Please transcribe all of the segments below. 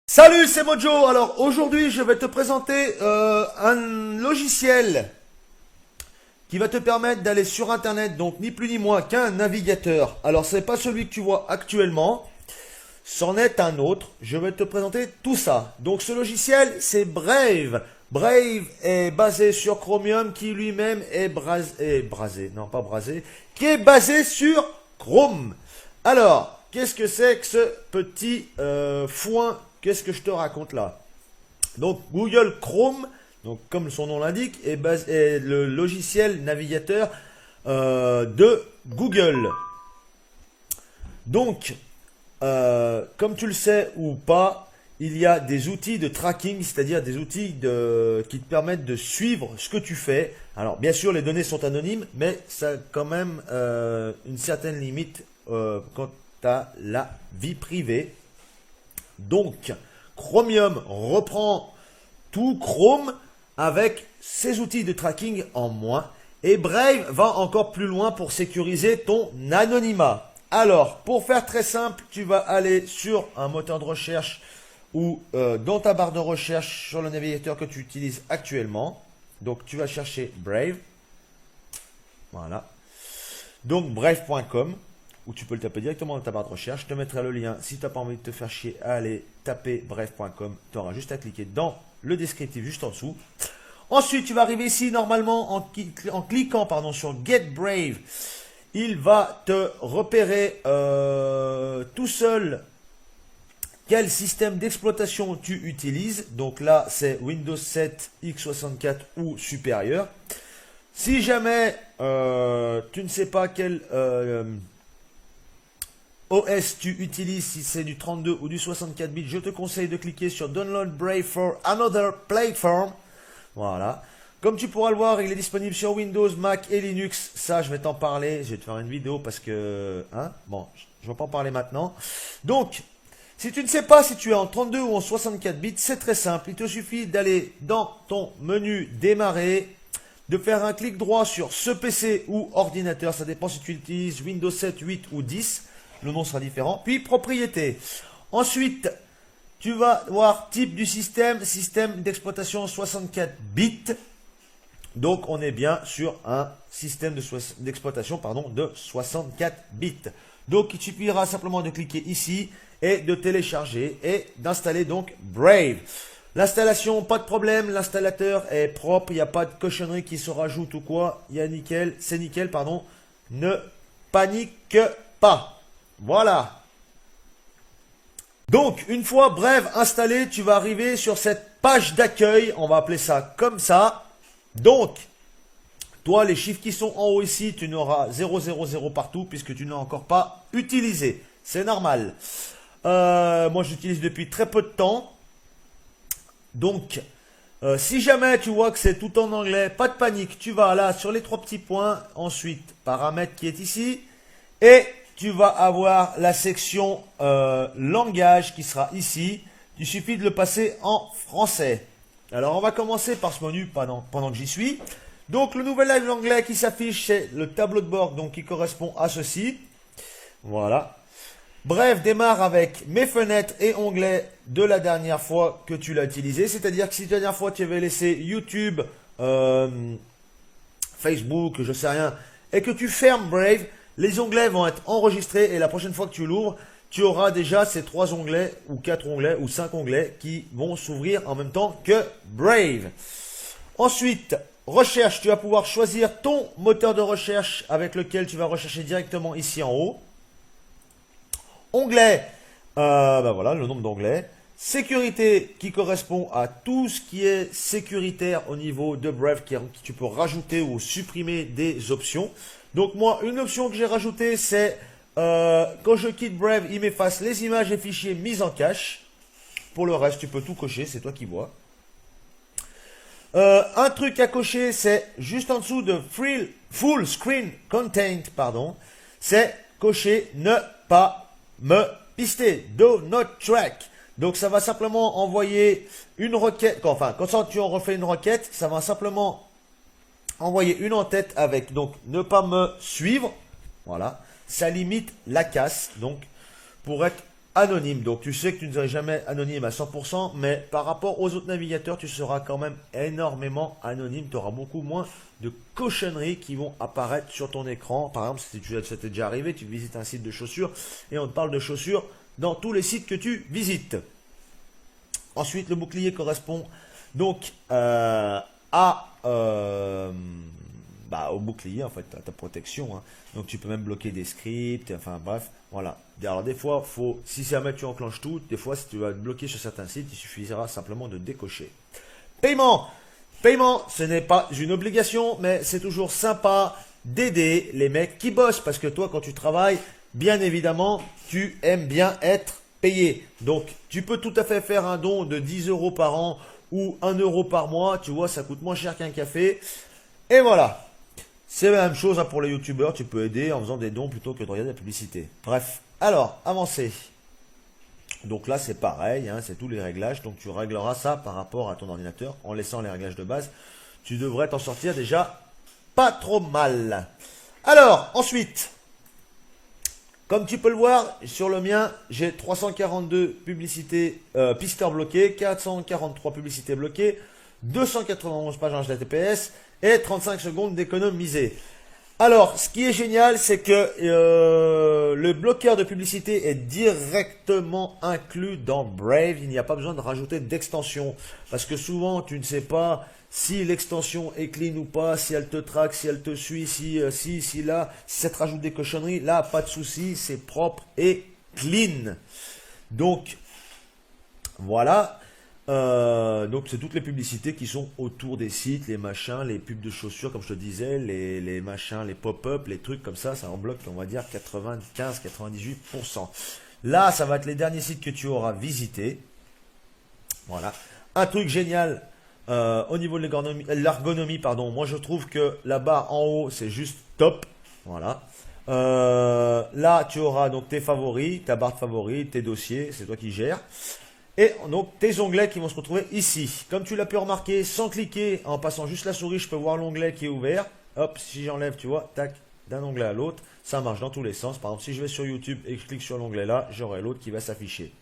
Salut, c'est Mojo. Alors aujourd'hui, je vais te présenter un logiciel qui va te permettre d'aller sur Internet, donc ni plus ni moins qu'un navigateur. Alors c'est pas celui que tu vois actuellement, c'en est un autre. Je vais te présenter tout ça. Donc ce logiciel, c'est Brave. Brave est basé sur Chromium, qui lui-même est brasé, non pas brasé, qui est basé sur Chrome. Alors, qu'est-ce que c'est que ce petit foin? Qu'est-ce que je te raconte là? Donc Google Chrome, donc comme son nom l'indique, est le logiciel navigateur de Google. Donc, comme tu le sais ou pas, il y a des outils de tracking, c'est-à-dire des outils qui te permettent de suivre ce que tu fais. Alors, bien sûr, les données sont anonymes, mais ça a quand même une certaine limite quant à la vie privée. Donc, Chromium reprend tout Chrome avec ses outils de tracking en moins. Et Brave va encore plus loin pour sécuriser ton anonymat. Alors, pour faire très simple, tu vas aller sur un moteur de recherche ou dans ta barre de recherche sur le navigateur que tu utilises actuellement. Donc, tu vas chercher Brave. Voilà. Donc, brave.com. Ou tu peux le taper directement dans ta barre de recherche. Je te mettrai le lien si tu n'as pas envie de te faire chier à aller taper bref.com. Tu auras juste à cliquer dans le descriptif juste en dessous. Ensuite, tu vas arriver ici normalement en cliquant sur Get Brave. Il va te repérer tout seul quel système d'exploitation tu utilises. Donc là, c'est Windows 7, x64 ou supérieur. Si jamais tu ne sais pas quel OS tu utilises, si c'est du 32 ou du 64 bits, je te conseille de cliquer sur Download Brave for Another Platform. Voilà. Comme tu pourras le voir, il est disponible sur Windows, Mac et Linux. Ça, je vais t'en parler. Je vais te faire une vidéo parce que... Bon, je ne vais pas en parler maintenant. Donc, si tu ne sais pas si tu es en 32 ou en 64 bits, c'est très simple. Il te suffit d'aller dans ton menu Démarrer, de faire un clic droit sur ce PC ou ordinateur. Ça dépend si tu utilises Windows 7, 8 ou 10. Le nom sera différent. Puis propriété. Ensuite, tu vas voir type du système, système d'exploitation 64 bits. Donc on est bien sur un système d'exploitation de 64 bits. Donc il suffira simplement de cliquer ici et de télécharger et d'installer donc Brave. L'installation, pas de problème, l'installateur est propre, il n'y a pas de cochonnerie qui se rajoute ou quoi. Il y a nickel, c'est nickel, pardon. Ne panique pas. Voilà. Donc, une fois Brave installé, tu vas arriver sur cette page d'accueil. On va appeler ça comme ça. Donc, toi, les chiffres qui sont en haut ici, tu n'auras 000 partout puisque tu n'as encore pas utilisé. C'est normal. Moi, j'utilise depuis très peu de temps. Donc, si jamais tu vois que c'est tout en anglais, pas de panique. Tu vas là sur les trois petits points. Ensuite, paramètres qui est ici. Et tu vas avoir la section langage qui sera ici. Il suffit de le passer en français. Alors, on va commencer par ce menu pendant que j'y suis. Donc, le nouvel anglais qui s'affiche, c'est le tableau de bord donc, qui correspond à ceci. Voilà. Bref, démarre avec mes fenêtres et onglets de la dernière fois que tu l'as utilisé. C'est-à-dire que si la dernière fois tu avais laissé YouTube, Facebook, je sais rien, et que tu fermes Brave, les onglets vont être enregistrés et la prochaine fois que tu l'ouvres, tu auras déjà ces 3 onglets ou 4 onglets ou 5 onglets qui vont s'ouvrir en même temps que Brave. Ensuite, recherche, tu vas pouvoir choisir ton moteur de recherche avec lequel tu vas rechercher directement ici en haut. Onglet, voilà le nombre d'onglets. Sécurité qui correspond à tout ce qui est sécuritaire au niveau de Brave, qui tu peux rajouter ou supprimer des options. Donc moi, une option que j'ai rajoutée, c'est quand je quitte Brave, il m'efface les images et fichiers mis en cache. Pour le reste, tu peux tout cocher, c'est toi qui vois. Un truc à cocher, c'est juste en dessous de Full Screen Content, c'est cocher ne pas me pister, do not track. Donc ça va simplement envoyer une requête, quand tu en refais une requête, ça va simplement envoyer une en-tête avec donc ne pas me suivre. Voilà, ça limite la casse. Donc pour être anonyme. Donc tu sais que tu ne seras jamais anonyme à 100%, mais par rapport aux autres navigateurs, tu seras quand même énormément anonyme. Tu auras beaucoup moins de cochonneries qui vont apparaître sur ton écran. Par exemple, si ça t'est déjà arrivé, tu visites un site de chaussures et on te parle de chaussures dans tous les sites que tu visites. Ensuite, le bouclier correspond donc au bouclier, en fait, à ta protection. Hein. Donc tu peux même bloquer des scripts, enfin bref, voilà. Alors des fois, si jamais tu enclenches tout, des fois si tu vas te bloquer sur certains sites, il suffira simplement de décocher. Paiement. Paiement, ce n'est pas une obligation, mais c'est toujours sympa d'aider les mecs qui bossent. Parce que toi, quand tu travailles, bien évidemment, tu aimes bien être payé. Donc tu peux tout à fait faire un don de 10 € par an ou 1 € par mois. Tu vois, ça coûte moins cher qu'un café. Et voilà. C'est la même chose hein, pour les youtubeurs, tu peux aider en faisant des dons plutôt que de regarder la publicité. Bref, alors, avancez. Donc là, c'est pareil, hein, c'est tous les réglages. Donc tu régleras ça par rapport à ton ordinateur en laissant les réglages de base. Tu devrais t'en sortir déjà pas trop mal. Alors, ensuite, comme tu peux le voir, sur le mien, j'ai 342 publicités pisteurs bloquées, 443 publicités bloquées, 291 pages HTTPS et 35 secondes d'économiser. Alors, ce qui est génial, c'est que le bloqueur de publicité est directement inclus dans Brave. Il n'y a pas besoin de rajouter d'extension. Parce que souvent, tu ne sais pas si l'extension est clean ou pas, si elle te traque, si elle te suit, si ça te rajoute des cochonneries. Là, pas de souci, c'est propre et clean. Donc, voilà. Donc c'est toutes les publicités qui sont autour des sites, les machins, les pubs de chaussures comme je te disais, les machins, les pop-up, les trucs comme ça en bloque on va dire 95-98%. Là ça va être les derniers sites que tu auras visités. Voilà. Un truc génial au niveau de l'ergonomie, pardon, moi je trouve que la barre en haut c'est juste top. Voilà. Là tu auras donc tes favoris, ta barre de favoris, tes dossiers, c'est toi qui gères. Et donc tes onglets qui vont se retrouver ici. Comme tu l'as pu remarquer, sans cliquer, en passant juste la souris, je peux voir l'onglet qui est ouvert. Hop, si j'enlève, tu vois, tac, d'un onglet à l'autre, ça marche dans tous les sens. Par exemple, si je vais sur YouTube et que je clique sur l'onglet là, j'aurai l'autre qui va s'afficher.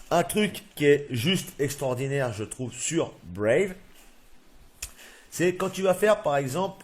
Un truc qui est juste extraordinaire, je trouve, sur Brave, c'est quand tu vas faire, par exemple,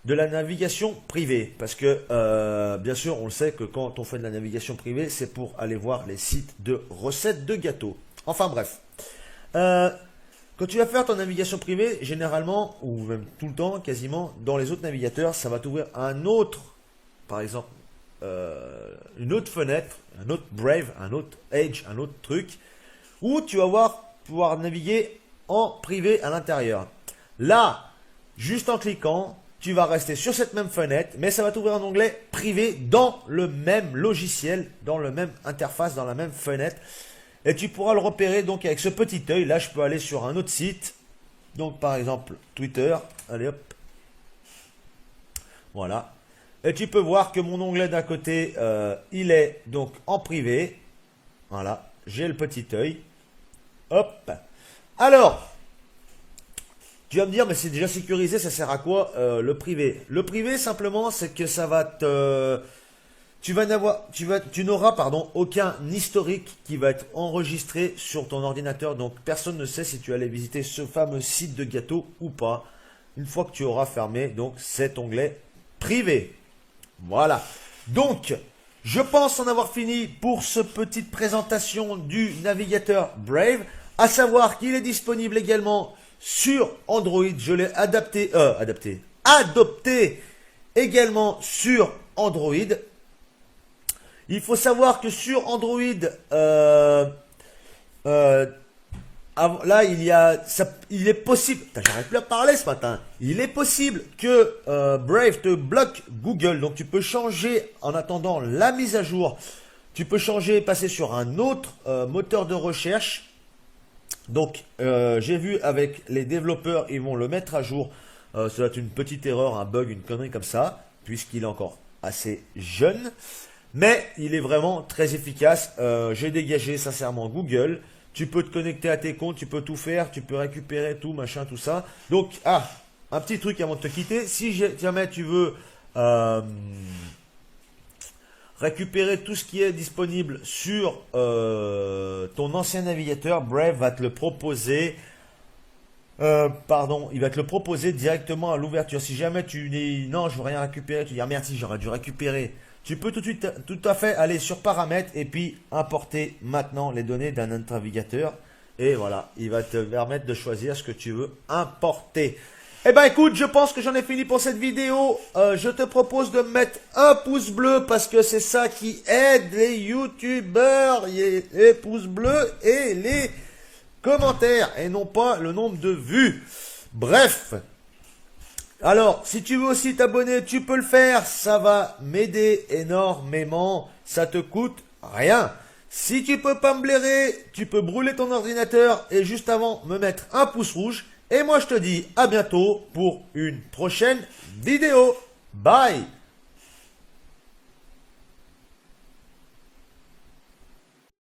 de la navigation privée. Parce que, bien sûr, on le sait que quand on fait de la navigation privée, c'est pour aller voir les sites de recettes de gâteaux. Enfin bref. Quand tu vas faire ton navigation privée, généralement, ou même tout le temps, quasiment, dans les autres navigateurs, ça va t'ouvrir un autre, par exemple, une autre fenêtre, un autre Brave, un autre Edge, un autre truc, où tu vas pouvoir naviguer en privé à l'intérieur. Là, juste en cliquant, tu vas rester sur cette même fenêtre, mais ça va t'ouvrir un onglet privé dans le même logiciel, dans le même interface, dans la même fenêtre. Et tu pourras le repérer donc avec ce petit œil. Là, je peux aller sur un autre site. Donc, par exemple, Twitter. Allez, hop. Voilà. Et tu peux voir que mon onglet d'un côté, il est donc en privé. Voilà. J'ai le petit œil. Hop. Alors, tu vas me dire, mais c'est déjà sécurisé, ça sert à quoi le privé? Le privé, simplement, c'est que ça va te... Tu n'auras aucun historique qui va être enregistré sur ton ordinateur. Donc, personne ne sait si tu allais visiter ce fameux site de gâteau ou pas. Une fois que tu auras fermé donc cet onglet privé. Voilà. Donc, je pense en avoir fini pour cette petite présentation du navigateur Brave. À savoir qu'il est disponible également sur Android. Je l'ai adopté également sur Android. Il faut savoir que sur Android, là il est possible, j'arrête plus à parler ce matin, il est possible que Brave te bloque Google, donc tu peux changer en attendant la mise à jour, tu peux changer, passer sur un autre moteur de recherche. Donc j'ai vu avec les développeurs, ils vont le mettre à jour, ça doit être une petite erreur, un bug, une connerie comme ça, puisqu'il est encore assez jeune. Mais il est vraiment très efficace. J'ai dégagé sincèrement Google. Tu peux te connecter à tes comptes, tu peux tout faire, tu peux récupérer tout, machin, tout ça. Donc, un petit truc avant de te quitter. Si jamais tu veux récupérer tout ce qui est disponible sur ton ancien navigateur. Brave va te le proposer. Il va te le proposer directement à l'ouverture. Si jamais tu dis non, je veux rien récupérer, tu dis ah merde, si j'aurais dû récupérer. Tu peux tout de suite, tout à fait aller sur paramètres et puis importer maintenant les données d'un autre navigateur. Et voilà, il va te permettre de choisir ce que tu veux importer. Eh ben écoute, je pense que j'en ai fini pour cette vidéo. Je te propose de mettre un pouce bleu parce que c'est ça qui aide les youtubeurs, les pouces bleus et les commentaires et non pas le nombre de vues. Bref. Alors, si tu veux aussi t'abonner, tu peux le faire. Ça va m'aider énormément. Ça te coûte rien. Si tu peux pas me blairer, tu peux brûler ton ordinateur et juste avant me mettre un pouce rouge. Et moi je te dis à bientôt pour une prochaine vidéo. Bye!